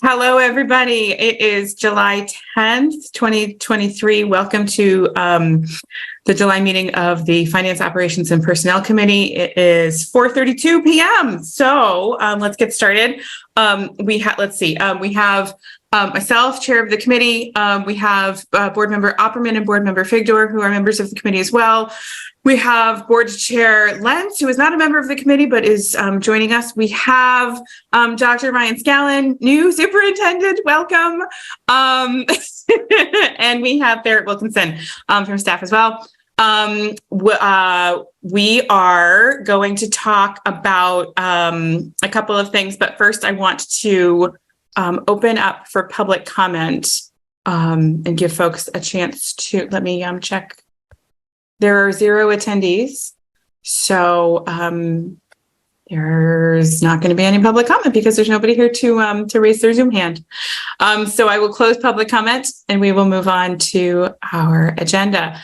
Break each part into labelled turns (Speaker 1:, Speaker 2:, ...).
Speaker 1: Hello, everybody. It is July 10th, 2023. Welcome to the July meeting of the Finance Operations and Personnel Committee. It is 4:32 p.m. So let's get started. We have myself, chair of the committee. We have board member Opperman and board member Figdor, who are members of the committee as well. We have board chair Lentz, who is not a member of the committee, but is joining us. We have Dr. Ryan Scallon, new superintendent. Welcome. And we have Barrett Wilkinson from staff as well. We are going to talk about a couple of things, but first I want to open up for public comment and give folks a chance to, let me check. There are 0 attendees, so there's not going to be any public comment because there's nobody here to raise their Zoom hand. So I will close public comment and we will move on to our agenda.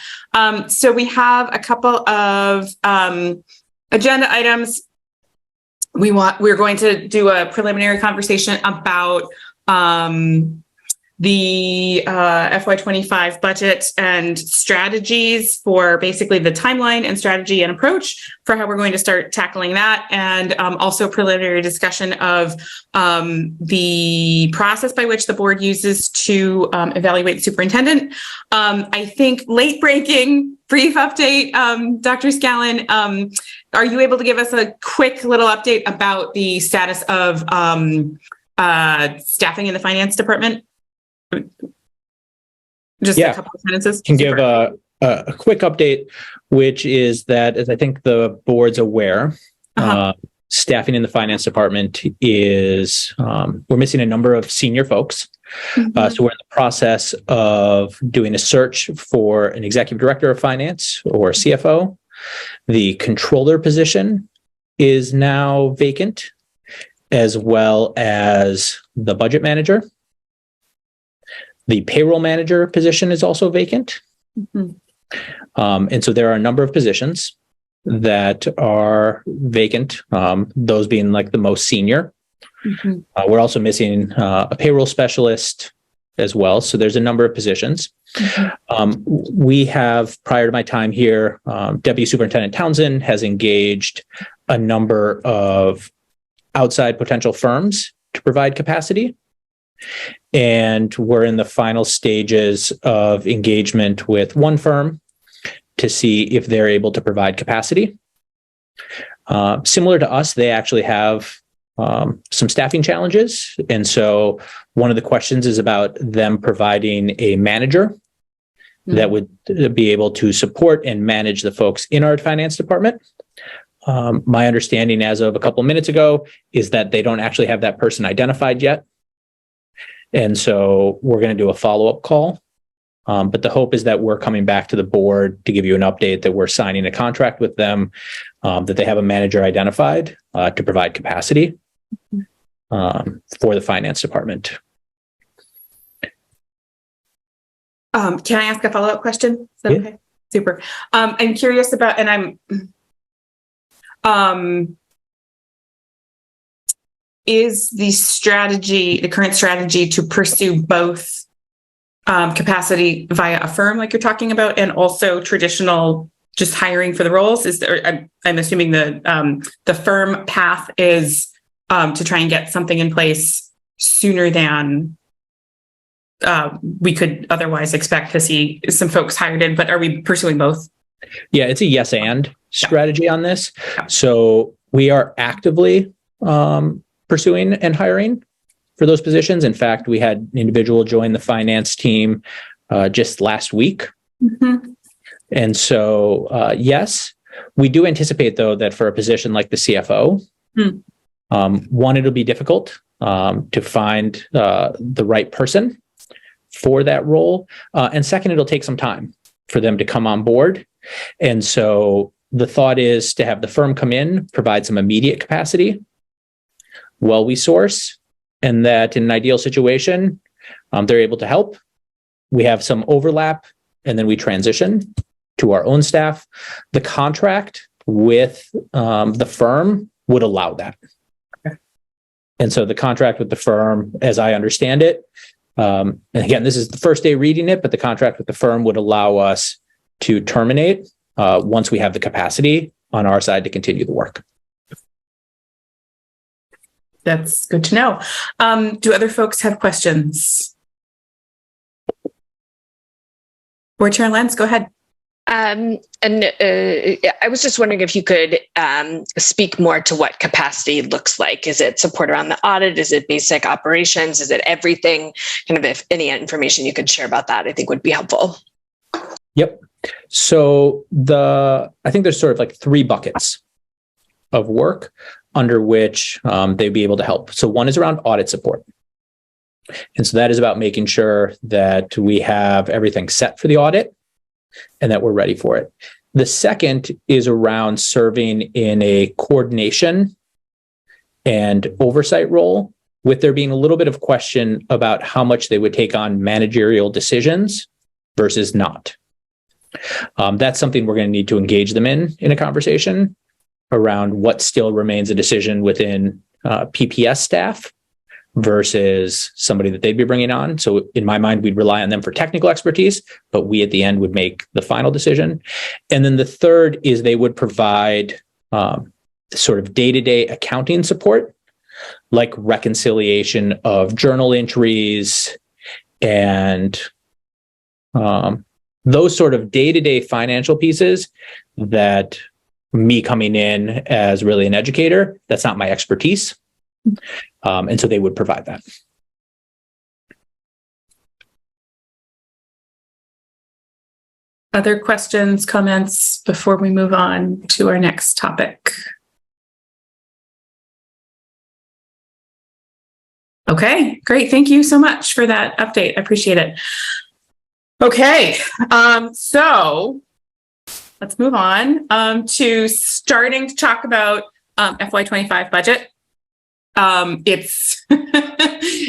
Speaker 1: So we have a couple of agenda items. We're going to do a preliminary conversation about the FY25 budget and strategies for basically the timeline and strategy and approach for how we're going to start tackling that, and also preliminary discussion of the process by which the board uses to evaluate the superintendent. I think late breaking brief update, Dr. Scallon, are you able to give us a quick little update about the status of staffing in the finance department? Just a couple of sentences.
Speaker 2: Can give a quick update, which is that, as I think the board's aware, staffing in the finance department is, we're missing a number of senior folks. Mm-hmm. So we're in the process of doing a search for an executive director of finance or CFO. The controller position is now vacant, as well as the budget manager. The payroll manager position is also vacant. Mm-hmm. And so there are a number of positions that are vacant, those being like the most senior. Mm-hmm. We're also missing a payroll specialist as well. So there's a number of positions. Mm-hmm. We have, prior to my time here, Deputy Superintendent Townsend has engaged a number of outside potential firms to provide capacity. And we're in the final stages of engagement with one firm to see if they're able to provide capacity. Similar to us, they actually have some staffing challenges. And so one of the questions is about them providing a manager that would be able to support and manage the folks in our finance department. My understanding as of a couple of minutes ago is that they don't actually have that person identified yet. And so we're going to do a follow-up call. But the hope is that we're coming back to the board to give you an update that we're signing a contract with them, that they have a manager identified to provide capacity for the finance department.
Speaker 1: Can I ask a follow-up question? Is that okay? Super. I'm curious about, and is the current strategy to pursue both capacity via a firm like you're talking about and also traditional just hiring for the roles? Is there, I'm assuming the firm path is to try and get something in place sooner than we could otherwise expect to see some folks hired in, but are we pursuing both?
Speaker 2: Yeah, it's a yes and strategy on this. So we are actively pursuing and hiring for those positions. In fact, we had an individual join the finance team just last week. Mm-hmm. And so, yes, we do anticipate, though, that for a position like the CFO, one, it'll be difficult to find the right person for that role. And second, it'll take some time for them to come on board. And so the thought is to have the firm come in, provide some immediate capacity while we source, and that in an ideal situation, they're able to help. We have some overlap, and then we transition to our own staff. The contract with the firm would allow that.
Speaker 1: Okay.
Speaker 2: And so the contract with the firm, as I understand it, and again, this is the first day reading it, but the contract with the firm would allow us to terminate once we have the capacity on our side to continue the work.
Speaker 1: That's good to know. Do other folks have questions? Board Chair Lentz, go ahead.
Speaker 3: I was just wondering if you could speak more to what capacity looks like. Is it support around the audit? Is it basic operations? Is it everything? Kind of, if any information you could share about that, I think would be helpful.
Speaker 2: Yep. So I think there's sort of like 3 buckets of work under which they'd be able to help. So one is around audit support. And so that is about making sure that we have everything set for the audit and that we're ready for it. The second is around serving in a coordination and oversight role, with there being a little bit of question about how much they would take on managerial decisions versus not. That's something we're going to need to engage them in a conversation around what still remains a decision within PPS staff versus somebody that they'd be bringing on. So in my mind, we'd rely on them for technical expertise, but we at the end would make the final decision. And then the third is they would provide sort of day-to-day accounting support, like reconciliation of journal entries and those sort of day-to-day financial pieces that me coming in as really an educator, that's not my expertise. And so they would provide that.
Speaker 1: Other questions, comments before we move on to our next topic? Okay, great. Thank you so much for that update. I appreciate it. Okay, so let's move on to starting to talk about FY25 budget.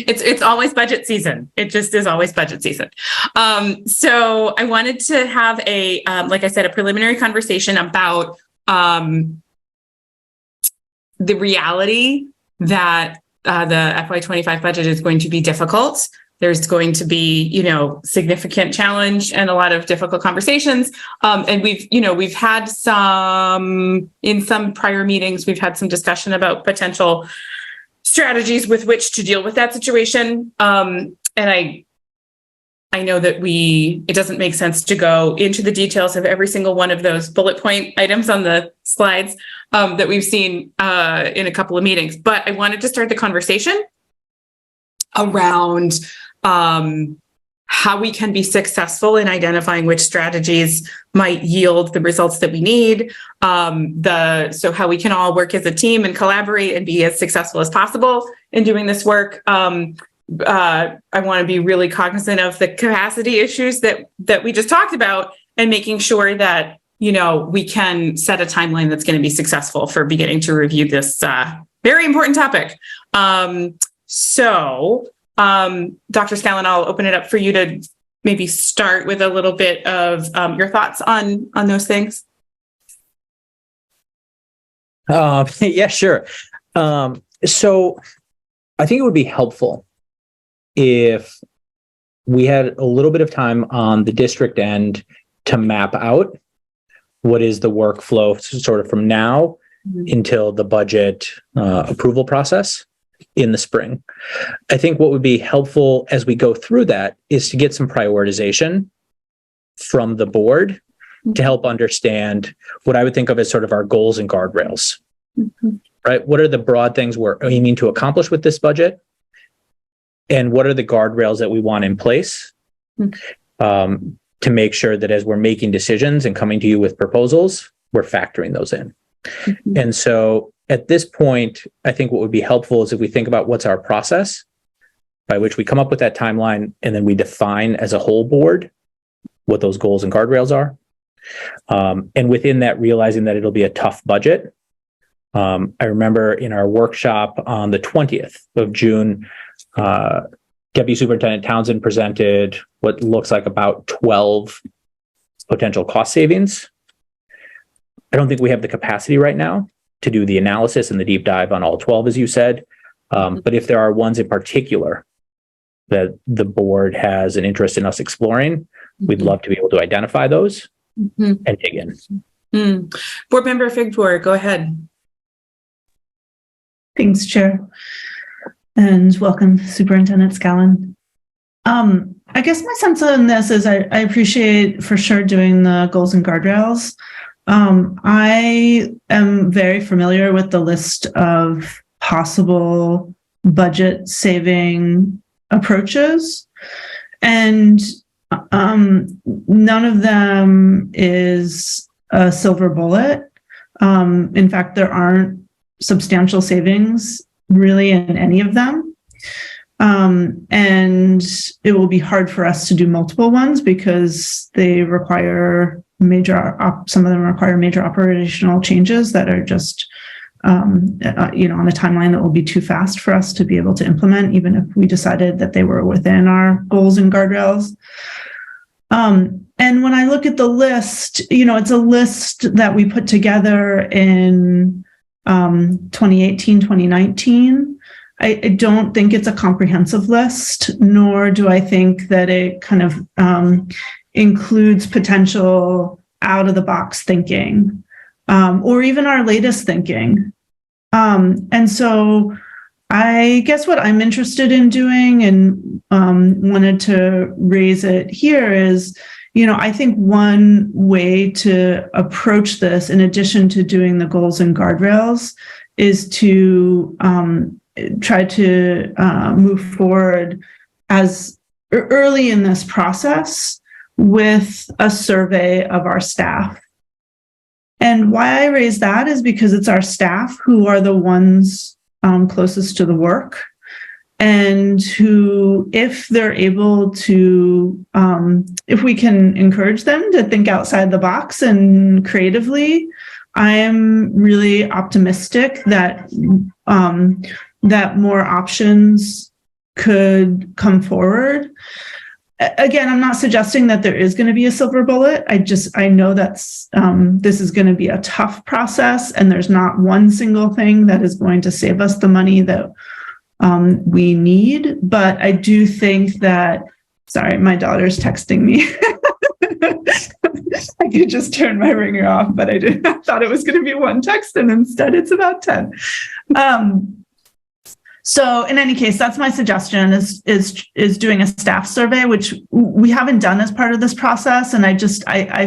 Speaker 1: It's always budget season. It just is always budget season. So I wanted to have like I said, a preliminary conversation about the reality that the FY25 budget is going to be difficult. There's going to be, significant challenge and a lot of difficult conversations. And we've had in some prior meetings, we've had some discussion about potential strategies with which to deal with that situation. And I know that it doesn't make sense to go into the details of every single one of those bullet point items on the slides that we've seen in a couple of meetings, but I wanted to start the conversation around how we can be successful in identifying which strategies might yield the results that we need. So how we can all work as a team and collaborate and be as successful as possible in doing this work. I want to be really cognizant of the capacity issues that we just talked about, and making sure that, we can set a timeline that's going to be successful for beginning to review this very important topic. Dr. Scallon, I'll open it up for you to maybe start with a little bit of your thoughts on those things.
Speaker 2: Yeah, sure. So I think it would be helpful if we had a little bit of time on the district end to map out what is the workflow sort of from now until the budget approval process in the spring. I think what would be helpful as we go through that is to get some prioritization from the board to help understand what I would think of as sort of our goals and guardrails, right? What are the broad things we're aiming to accomplish with this budget? And what are the guardrails that we want in place to make sure that as we're making decisions and coming to you with proposals, we're factoring those in. And so at this point, I think what would be helpful is if we think about what's our process by which we come up with that timeline, and then we define as a whole board what those goals and guardrails are. And within that, realizing that it'll be a tough budget. I remember in our workshop on the 20th of June, Deputy Superintendent Townsend presented what looks like about 12 potential cost savings. I don't think we have the capacity right now to do the analysis and the deep dive on all 12, as you said. But if there are ones in particular that the board has an interest in us exploring, we'd love to be able to identify those and dig in.
Speaker 1: Board Member Figdor, go ahead.
Speaker 4: Thanks, Chair. And welcome, Superintendent Scallon. I guess my sense on this is I appreciate for sure doing the goals and guardrails. I am very familiar with the list of possible budget saving approaches, and none of them is a silver bullet. In fact, there aren't substantial savings really in any of them. And it will be hard for us to do multiple ones because they require some of them require major operational changes that are just, on a timeline that will be too fast for us to be able to implement, even if we decided that they were within our goals and guardrails. And when I look at the list, it's a list that we put together in 2018, 2019. I don't think it's a comprehensive list, nor do I think that it kind of includes potential out-of-the-box thinking, or even our latest thinking. And so I guess what I'm interested in doing and wanted to raise it here is, I think one way to approach this, in addition to doing the goals and guardrails, is to try to move forward as early in this process with a survey of our staff. And why I raise that is because it's our staff who are the ones closest to the work, and who, if they're able to, if we can encourage them to think outside the box and creatively, I am really optimistic that that more options could come forward. Again, I'm not suggesting that there is going to be a silver bullet. I know that's this is going to be a tough process, and there's not one single thing that is going to save us the money that we need. But I do think that, sorry, my daughter's texting me. I could just turn my ringer off, but I didn't. I thought it was going to be one text, and instead it's about 10. So in any case, that's my suggestion is doing a staff survey, which we haven't done as part of this process. And I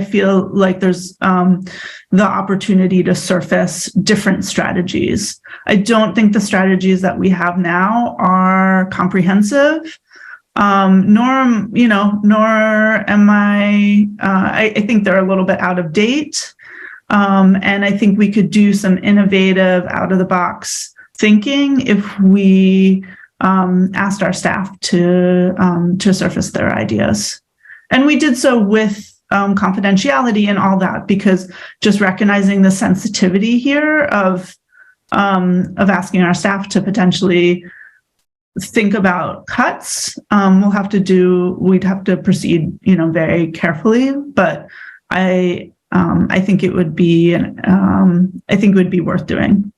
Speaker 4: feel like there's the opportunity to surface different strategies. I don't think the strategies that we have now are comprehensive. Nor am I think they're a little bit out of date. And I think we could do some innovative, out of the box thinking if we asked our staff to surface their ideas. And we did so with confidentiality and all that, because just recognizing the sensitivity here of asking our staff to potentially think about cuts, we'd have to proceed, very carefully. But I think it would be, worth doing.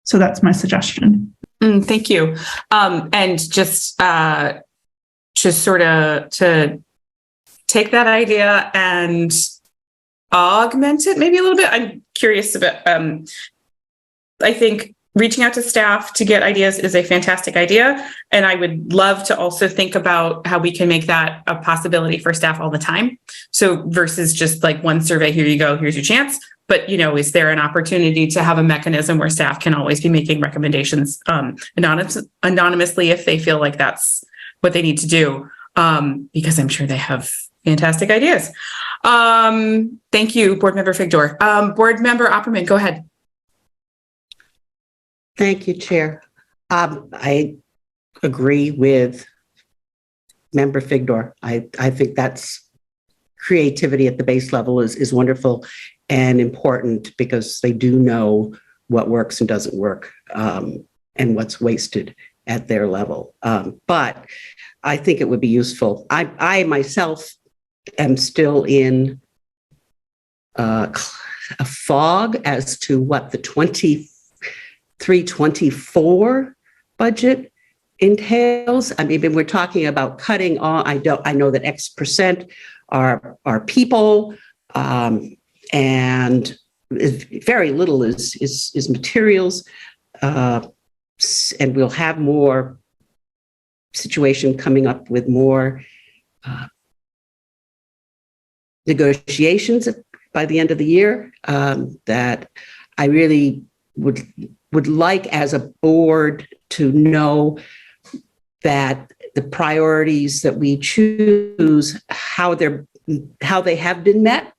Speaker 4: So that's my suggestion.
Speaker 1: Thank you. And just sort of to take that idea and augment it maybe a little bit. I'm curious about, I think reaching out to staff to get ideas is a fantastic idea. And I would love to also think about how we can make that a possibility for staff all the time. So versus just like one survey, here you go, here's your chance. But, is there an opportunity to have a mechanism where staff can always be making recommendations anonymously if they feel like that's what they need to do? Because I'm sure they have fantastic ideas. Thank you, Board Member Figdor. Board Member Opperman, go ahead.
Speaker 5: Thank you, Chair. I agree with Member Figdor. I think that's creativity at the base level is wonderful and important, because they do know what works and doesn't work, and what's wasted at their level. But I think it would be useful. I myself am still in a fog as to what the 23-24 budget entails. I mean, we're talking about cutting all, I know that X percent are people, and very little is materials. And we'll have more situation coming up with more negotiations by the end of the year, that I really would like as a board to know that the priorities that we choose, how they have been met,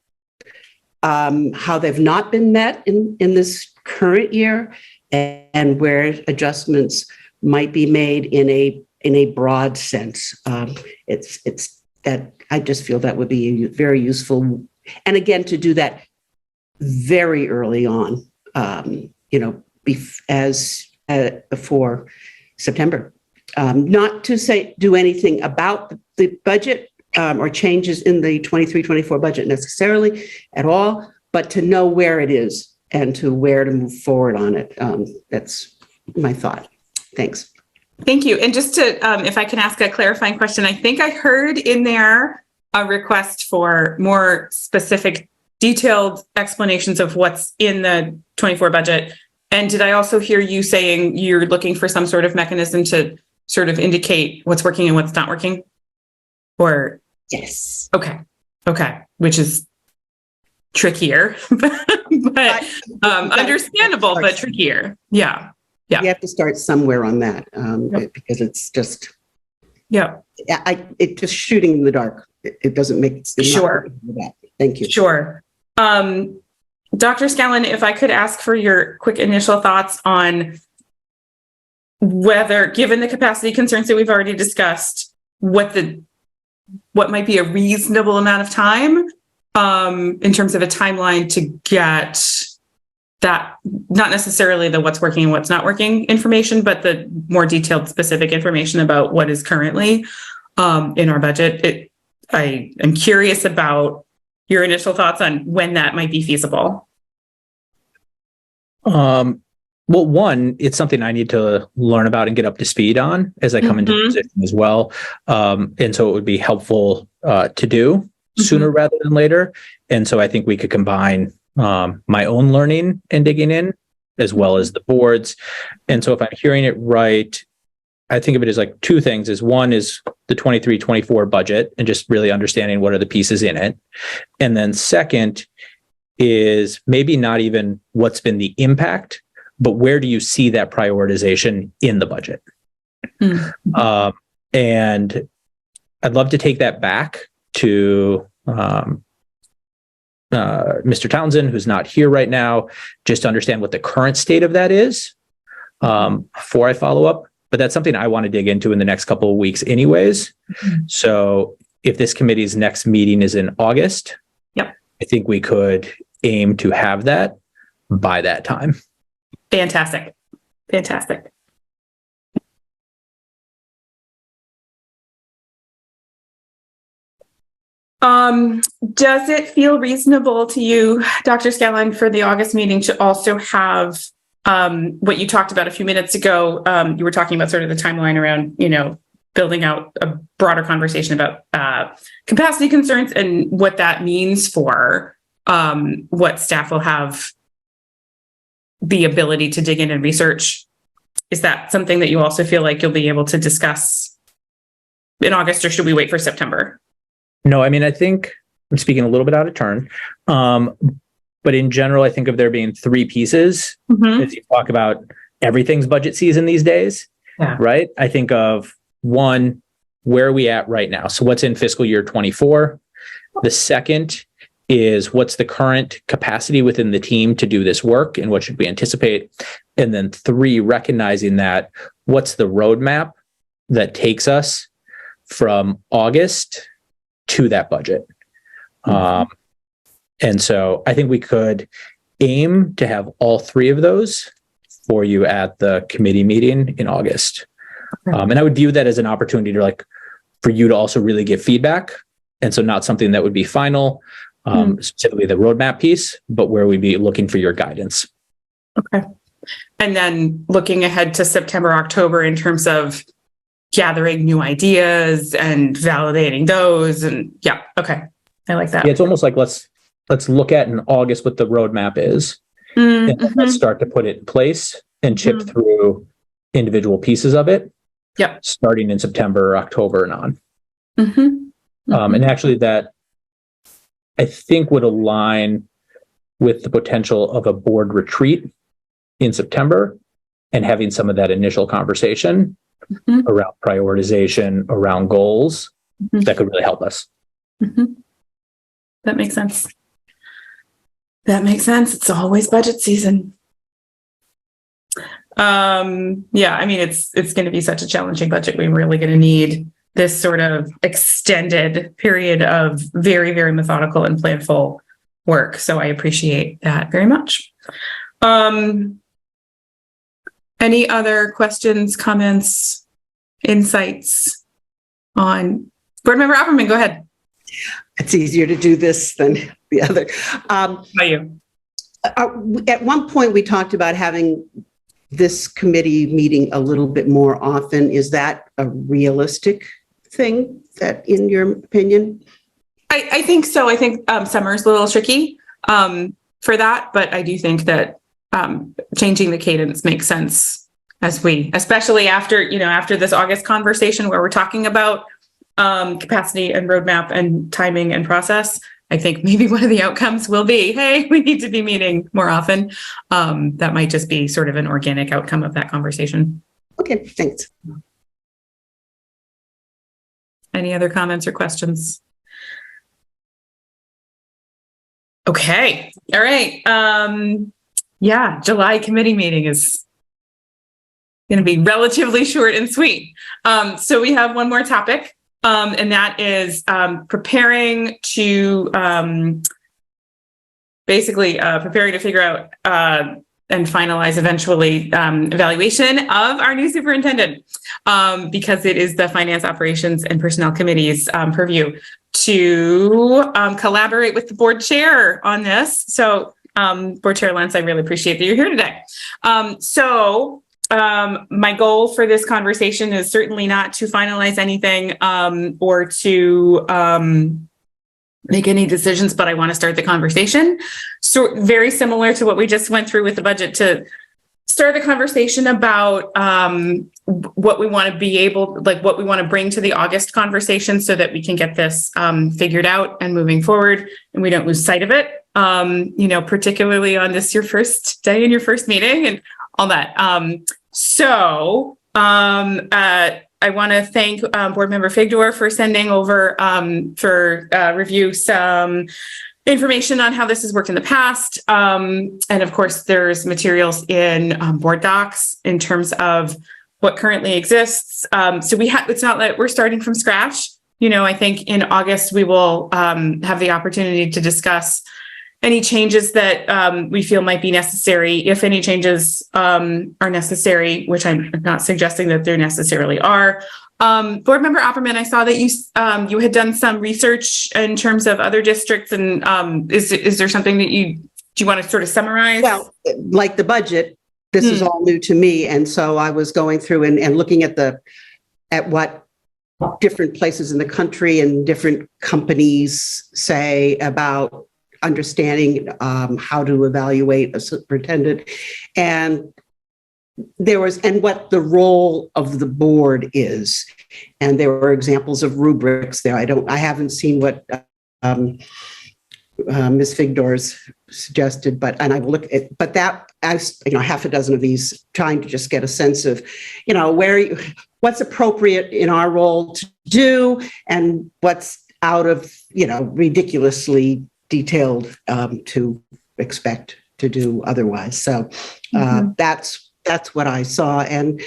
Speaker 5: how they've not been met in this current year, and where adjustments might be made in a broad sense. It's that I just feel that would be very useful, and again, to do that very early on, before September. Not to do anything about the budget or changes in the 23-24 budget necessarily at all, but to know where it is and to where to move forward on it. That's my thought. Thanks.
Speaker 1: Thank you. And just to, if I can ask a clarifying question, I think I heard in there a request for more specific, detailed explanations of what's in the 24 budget. And did I also hear you saying you're looking for some sort of mechanism to sort of indicate what's working and what's not working? Or
Speaker 5: yes.
Speaker 1: Okay. Which is trickier, but understandable, but trickier. Yeah.
Speaker 5: You have to start somewhere on that, because it's just, it's just shooting in the dark. It doesn't make sense.
Speaker 1: Sure.
Speaker 5: Thank you.
Speaker 1: Sure. Dr. Scallon, if I could ask for your quick initial thoughts on whether, given the capacity concerns that we've already discussed, what might be a reasonable amount of time in terms of a timeline to get that, not necessarily the what's working and what's not working information, but the more detailed specific information about what is currently in our budget. I am curious about your initial thoughts on when that might be feasible.
Speaker 2: Well, one, it's something I need to learn about and get up to speed on as I come into the position as well. And so it would be helpful to do sooner rather than later. And so I think we could combine my own learning and digging in, as well as the board's. And so if I'm hearing it right, I think of it as like two things. Is one is the 23-24 budget and just really understanding what are the pieces in it. And then second is maybe not even what's been the impact, but where do you see that prioritization in the budget? And I'd love to take that back to Mr. Townsend, who's not here right now, just to understand what the current state of that is before I follow up. But that's something I want to dig into in the next couple of weeks anyways. So if this committee's next meeting is in August, I think we could aim to have that by that time.
Speaker 1: Fantastic. Does it feel reasonable to you, Dr. Scallon, for the August meeting to also have what you talked about a few minutes ago? You were talking about sort of the timeline around, building out a broader conversation about capacity concerns and what that means for what staff will have the ability to dig in and research. Is that something that you also feel like you'll be able to discuss in August, or should we wait for September?
Speaker 2: No, I mean, I think I'm speaking a little bit out of turn. But in general, I think of there being three pieces as you talk about everything's budget season these days, right? I think of one, where are we at right now? So what's in fiscal year 24? The second is what's the current capacity within the team to do this work and what should we anticipate? And then three, recognizing that what's the roadmap that takes us from August to that budget. And so I think we could aim to have all three of those for you at the committee meeting in August. And I would view that as an opportunity to for you to also really give feedback. And so not something that would be final, specifically the roadmap piece, but where we'd be looking for your guidance.
Speaker 1: Okay. And then looking ahead to September, October in terms of gathering new ideas and validating those. And yeah, okay. I like that.
Speaker 2: Yeah, it's almost like let's look at in August what the roadmap is, and then let's start to put it in place and chip through individual pieces of it.
Speaker 1: Yep.
Speaker 2: Starting in September, October, and on. And actually, that I think would align with the potential of a board retreat in September and having some of that initial conversation around prioritization, around goals that could really help us.
Speaker 1: That makes sense. That makes sense. It's always budget season. Yeah, I mean, it's going to be such a challenging budget. We're really going to need this sort of extended period of very, very methodical and planful work. So I appreciate that very much. Any other questions, comments, insights on Board Member Opperman? Go ahead.
Speaker 5: It's easier to do this than the other.
Speaker 1: How about you?
Speaker 5: At one point, we talked about having this committee meeting a little bit more often. Is that a realistic thing, that in your opinion?
Speaker 1: I think so. I think summer's a little tricky for that, but I do think that changing the cadence makes sense especially after this August conversation where we're talking about capacity and roadmap and timing and process. I think maybe one of the outcomes will be, hey, we need to be meeting more often. That might just be sort of an organic outcome of that conversation.
Speaker 5: Okay, thanks.
Speaker 1: Any other comments or questions? Okay. All right. Yeah, July committee meeting is going to be relatively short and sweet. So we have one more topic, and that is preparing to figure out and finalize eventually evaluation of our new superintendent, because it is the Finance, Operations, and Personnel Committee's purview to collaborate with the board chair on this. So Board Chair Lentz, I really appreciate that you're here today. My goal for this conversation is certainly not to finalize anything or to make any decisions, but I want to start the conversation. So very similar to what we just went through with the budget, to start the conversation about what we want to what we want to bring to the August conversation so that we can get this figured out and moving forward and we don't lose sight of it, particularly on this, your first day in your first meeting and all that. I want to thank Board Member Figdor for sending over for review some information on how this has worked in the past. And of course, there's materials in board docs in terms of what currently exists. So it's not that we're starting from scratch. I think in August, we will have the opportunity to discuss any changes that we feel might be necessary, if any changes are necessary, which I'm not suggesting that there necessarily are. Board Member Opperman, I saw that you had done some research in terms of other districts, and is there something that do you want to sort of summarize?
Speaker 5: Well, like the budget, this is all new to me, and so I was going through and looking at what different places in the country and different companies say about understanding how to evaluate a superintendent, and what the role of the board is. And there were examples of rubrics there. I haven't seen what Ms. Figdor's suggested, and I will look at, but that, as half a dozen of these, trying to just get a sense of, what's appropriate in our role to do and what's out of, ridiculously detailed to expect to do otherwise. So that's what I saw. And,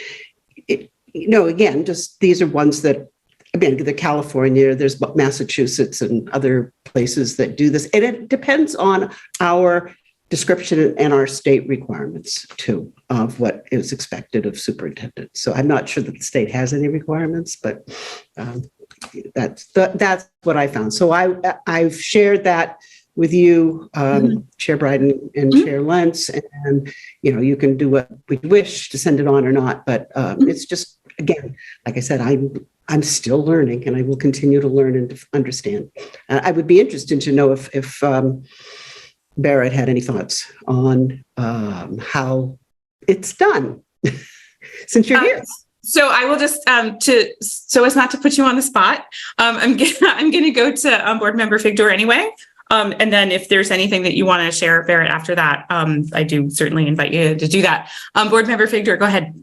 Speaker 5: again, just these are ones that, the California, there's Massachusetts and other places that do this. And it depends on our description and our state requirements too, of what is expected of superintendents. So I'm not sure that the state has any requirements, but that's what I found. So I've shared that with you, Chair Bryden and Chair Lentz, and you can do what we wish to send it on or not. But it's just, again, like I said, I'm still learning, and I will continue to learn and to understand. I would be interested to know if Barrett had any thoughts on how it's done since you're here.
Speaker 1: So I will just so as not to put you on the spot, I'm going to go to Board Member Figdor anyway, and then if there's anything that you want to share, Barrett, after that, I do certainly invite you to do that. Board Member Figdor, go ahead.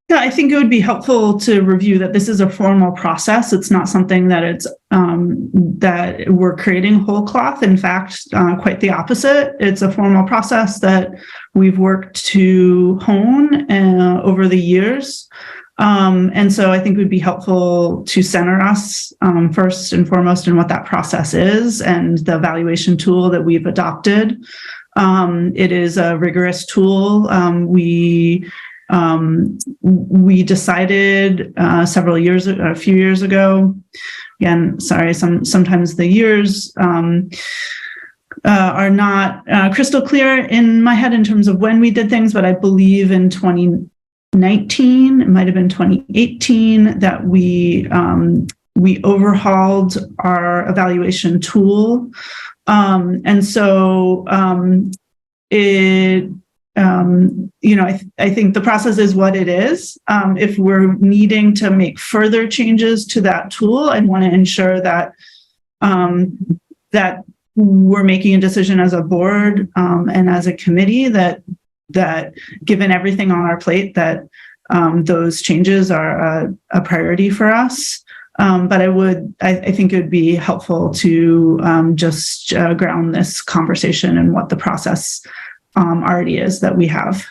Speaker 4: Yeah, I think it would be helpful to review that this is a formal process. It's not something that it's that we're creating whole cloth. In fact, quite the opposite. It's a formal process that we've worked to hone over the years. And so I think it would be helpful to center us first and foremost in what that process is and the evaluation tool that we've adopted. It is a rigorous tool. We decided a few years ago, again, sorry, sometimes the years are not crystal clear in my head in terms of when we did things, but I believe in 2019, it might have been 2018, that we overhauled our evaluation tool. And so I think the process is what it is. If we're needing to make further changes to that tool, I want to ensure that that we're making a decision as a board and as a committee that given everything on our plate, that those changes are a priority for us. But I think it would be helpful to just ground this conversation in what the process already is that we have.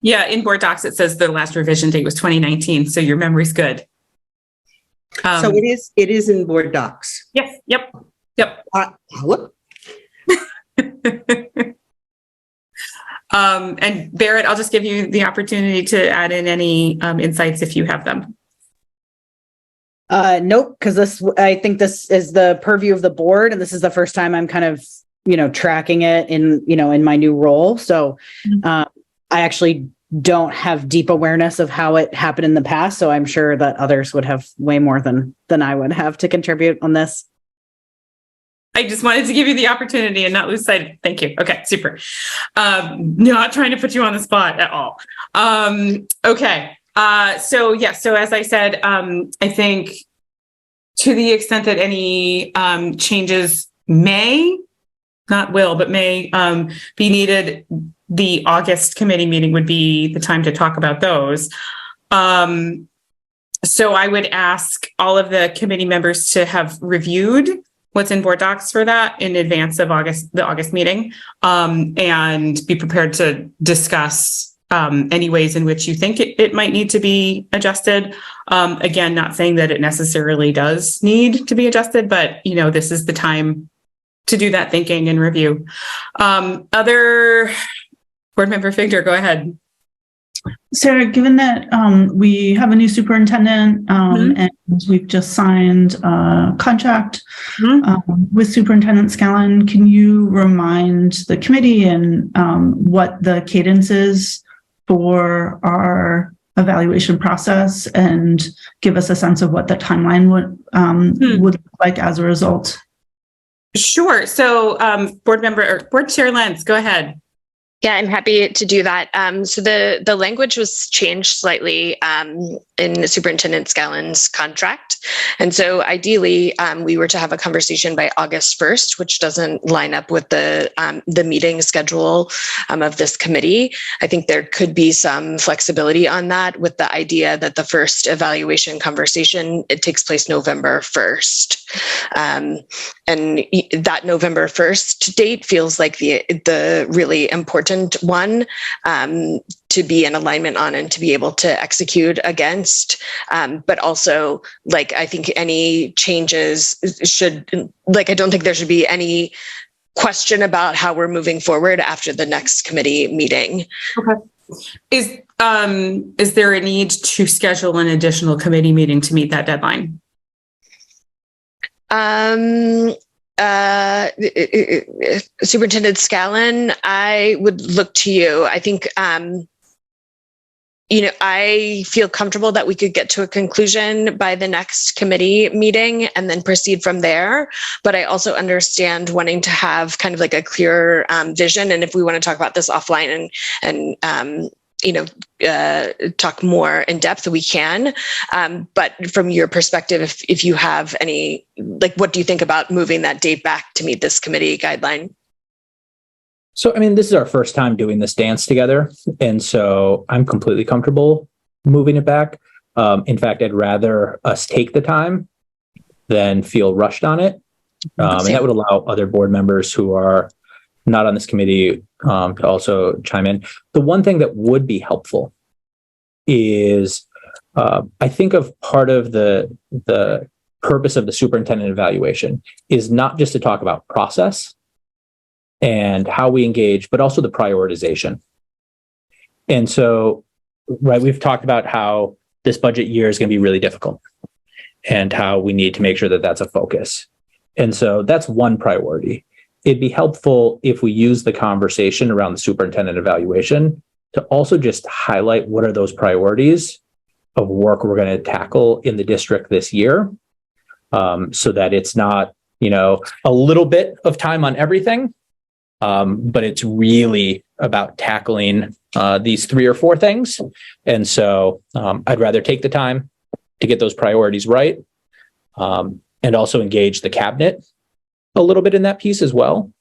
Speaker 1: Yeah, in board docs, it says the last revision date was 2019. So your memory's good.
Speaker 5: So it is in board docs.
Speaker 1: Yes. Yep.
Speaker 5: Look.
Speaker 1: And Barrett, I'll just give you the opportunity to add in any insights if you have them.
Speaker 6: Nope, because I think this is the purview of the board, and this is the first time I'm kind of tracking it in my new role. So I actually don't have deep awareness of how it happened in the past. So I'm sure that others would have way more than I would have to contribute on this.
Speaker 1: I just wanted to give you the opportunity and not lose sight of it. Thank you. Okay, super. Not trying to put you on the spot at all. Okay. So as I said, I think to the extent that any changes may be needed, the August committee meeting would be the time to talk about those. So I would ask all of the committee members to have reviewed what's in board docs for that in advance of the August meeting, and be prepared to discuss any ways in which you think it might need to be adjusted. Again, not saying that it necessarily does need to be adjusted, but this is the time to do that thinking and review. Other board member Figdor, go ahead.
Speaker 4: Sarah, given that we have a new superintendent and we've just signed a contract with Superintendent Scallon, can you remind the committee and what the cadence is for our evaluation process and give us a sense of what the timeline would look like as a result?
Speaker 3: Sure. So Board Chair Lentz, go ahead. Yeah, I'm happy to do that. So the language was changed slightly in Superintendent Scallon's contract. And so ideally, we were to have a conversation by August 1st, which doesn't line up with the meeting schedule of this committee. I think there could be some flexibility on that with the idea that the first evaluation conversation, it takes place November 1st. And that November 1st date feels like the really important one to be in alignment on and to be able to execute against. But also, I think any changes I don't think there should be any question about how we're moving forward after the next committee meeting.
Speaker 1: Okay. Is there a need to schedule an additional committee meeting to meet that deadline?
Speaker 3: Superintendent Scallon, I would look to you. I think, I feel comfortable that we could get to a conclusion by the next committee meeting and then proceed from there. But I also understand wanting to have kind of like a clear vision. And if we want to talk about this offline and talk more in depth, we can. But from your perspective, if you have any, like, what do you think about moving that date back to meet this committee guideline?
Speaker 2: So, I mean, this is our first time doing this dance together. And so I'm completely comfortable moving it back. In fact, I'd rather us take the time than feel rushed on it. And that would allow other board members who are not on this committee to also chime in. The one thing that would be helpful is I think of part of the purpose of the superintendent evaluation is not just to talk about process and how we engage, but also the prioritization. And so, right, we've talked about how this budget year is going to be really difficult and how we need to make sure that that's a focus. And so that's one priority. It'd be helpful if we use the conversation around the superintendent evaluation to also just highlight what are those priorities of work we're going to tackle in the district this year, so that it's not, a little bit of time on everything, but it's really about tackling these 3 or 4 things. And so I'd rather take the time to get those priorities right, and also engage the cabinet a little bit in that piece as well,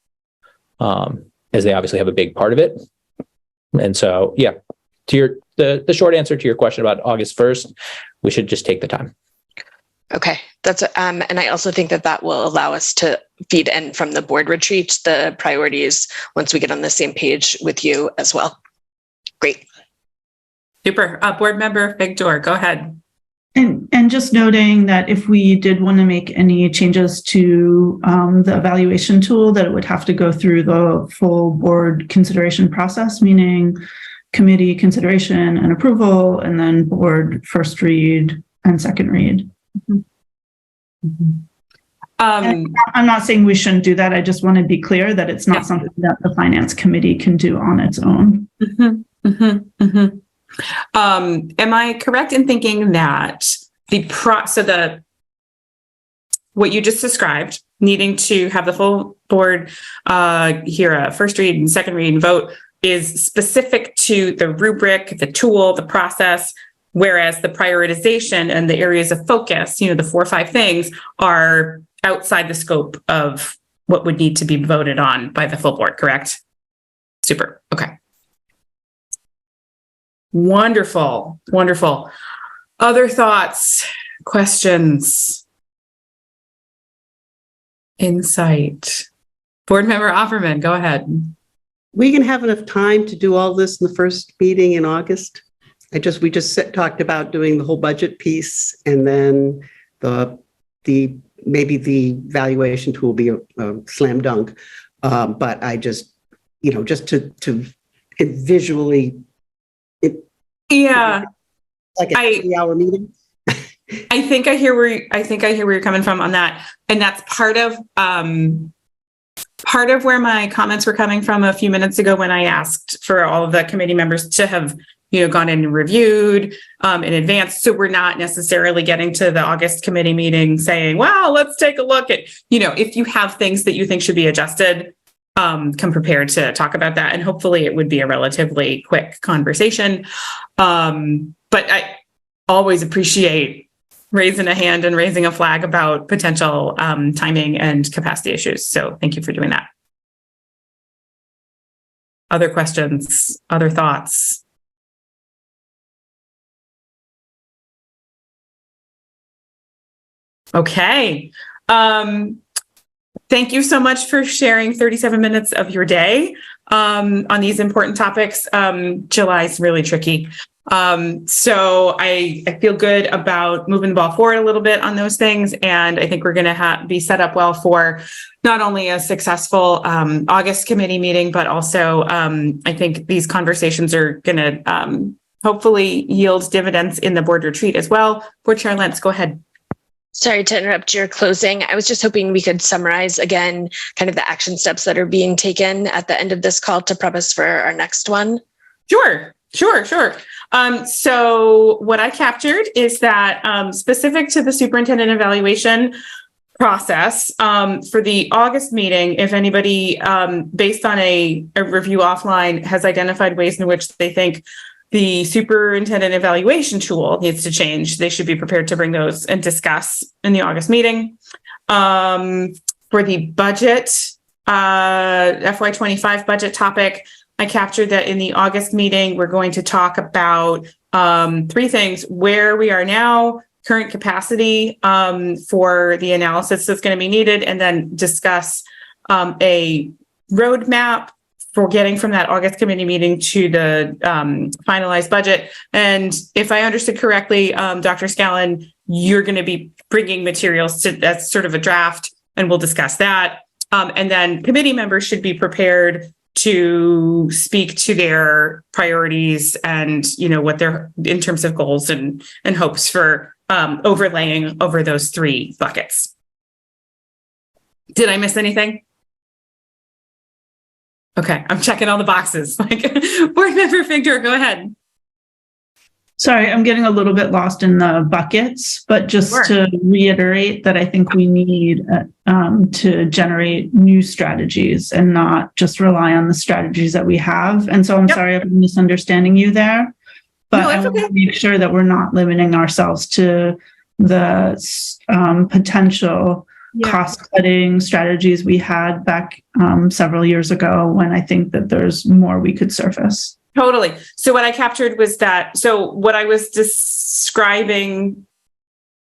Speaker 2: as they obviously have a big part of it. And so, yeah, to the short answer to your question about August 1st, we should just take the time.
Speaker 3: Okay, that's and I also think that will allow us to feed in from the board retreat the priorities once we get on the same page with you as well. Great.
Speaker 1: Super. Board member Figdor, go ahead.
Speaker 4: And just noting that if we did want to make any changes to the evaluation tool, that it would have to go through the full board consideration process, meaning committee consideration and approval, and then board first read and second read. I'm not saying we shouldn't do that. I just want to be clear that it's not something that the finance committee can do on its own.
Speaker 1: Am I correct in thinking that what you just described, needing to have the full board hear a first read and second read and vote, is specific to the rubric, the tool, the process, whereas the prioritization and the areas of focus, the 4 or 5 things, are outside the scope of what would need to be voted on by the full board, correct? Super. Okay. Wonderful. Wonderful. Other thoughts, questions, insight? Board member Offerman, go ahead.
Speaker 5: We can have enough time to do all this in the first meeting in August. We just talked about doing the whole budget piece, and then maybe the valuation tool will be a slam dunk. But I just to visually.
Speaker 1: Yeah,
Speaker 5: like a 3-hour meeting.
Speaker 1: I think I hear where you're coming from on that, and that's part of where my comments were coming from a few minutes ago when I asked for all of the committee members to have gone in and reviewed in advance, so we're not necessarily getting to the August committee meeting saying, "Wow, let's take a look at," if you have things that you think should be adjusted. Come prepared to talk about that, and hopefully it would be a relatively quick conversation. But I always appreciate raising a hand and raising a flag about potential timing and capacity issues. So thank you for doing that. Other questions, other thoughts? Okay. Thank you so much for sharing 37 minutes of your day on these important topics. July is really tricky. So I feel good about moving the ball forward a little bit on those things. And I think we're going to be set up well for not only a successful August committee meeting, but also I think these conversations are going to hopefully yield dividends in the board retreat as well. Board Chair Lentz, go ahead.
Speaker 3: Sorry to interrupt your closing. I was just hoping we could summarize again kind of the action steps that are being taken at the end of this call to prep us for our next one.
Speaker 1: Sure. So what I captured is that specific to the superintendent evaluation process for the August meeting, if anybody, based on a review offline, has identified ways in which they think the superintendent evaluation tool needs to change, they should be prepared to bring those and discuss in the August meeting. For the budget, FY25 budget topic, I captured that in the August meeting, we're going to talk about 3 things: where we are now, current capacity for the analysis that's going to be needed, and then discuss a roadmap for getting from that August committee meeting to the finalized budget. And if I understood correctly, Dr. Scallon, you're going to be bringing materials to that's sort of a draft, and we'll discuss that. And then committee members should be prepared to speak to their priorities and, what they're in terms of goals and hopes for overlaying over those 3 buckets. Did I miss anything? Okay, I'm checking all the boxes. Board Member Figdor, go ahead.
Speaker 4: Sorry, I'm getting a little bit lost in the buckets, but just
Speaker 1: Sure.
Speaker 4: to reiterate that I think we need to generate new strategies and not just rely on the strategies that we have. And so I'm sorry if I'm misunderstanding you there, but
Speaker 1: No,
Speaker 4: I
Speaker 1: that's
Speaker 4: want
Speaker 1: okay.
Speaker 4: to make sure that we're not limiting ourselves to the potential cost-cutting strategies we had back several years ago, when I think that there's more we could surface.
Speaker 1: Totally. So what I captured was that, so what I was describing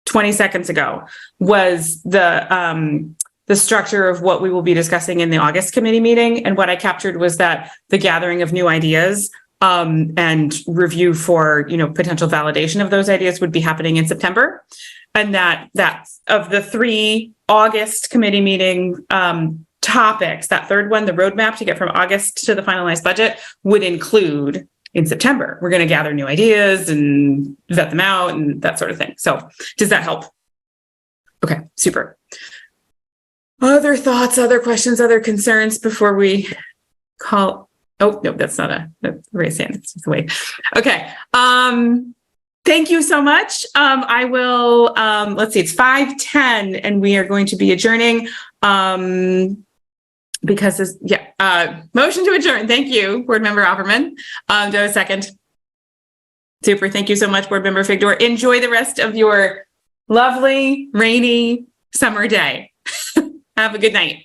Speaker 1: 20 seconds ago was the structure of what we will be discussing in the August committee meeting. And what I captured was that the gathering of new ideas and review for, potential validation of those ideas would be happening in September. And that of the 3 August committee meeting topics, that third one, the roadmap to get from August to the finalized budget, would include in September. We're going to gather new ideas and vet them out and that sort of thing. So does that help? Okay, super. Other thoughts, other questions, other concerns before we call? Oh, no, that's not a raise hand. It's just a wave. Okay. Thank you so much. I will, let's see, it's 5:10 and we are going to be adjourning. Because this, motion to adjourn. Thank you, Board Member Opperman. Do I have a second? Super. Thank you so much, Board Member Figdor. Enjoy the rest of your lovely, rainy summer day. Have a good night.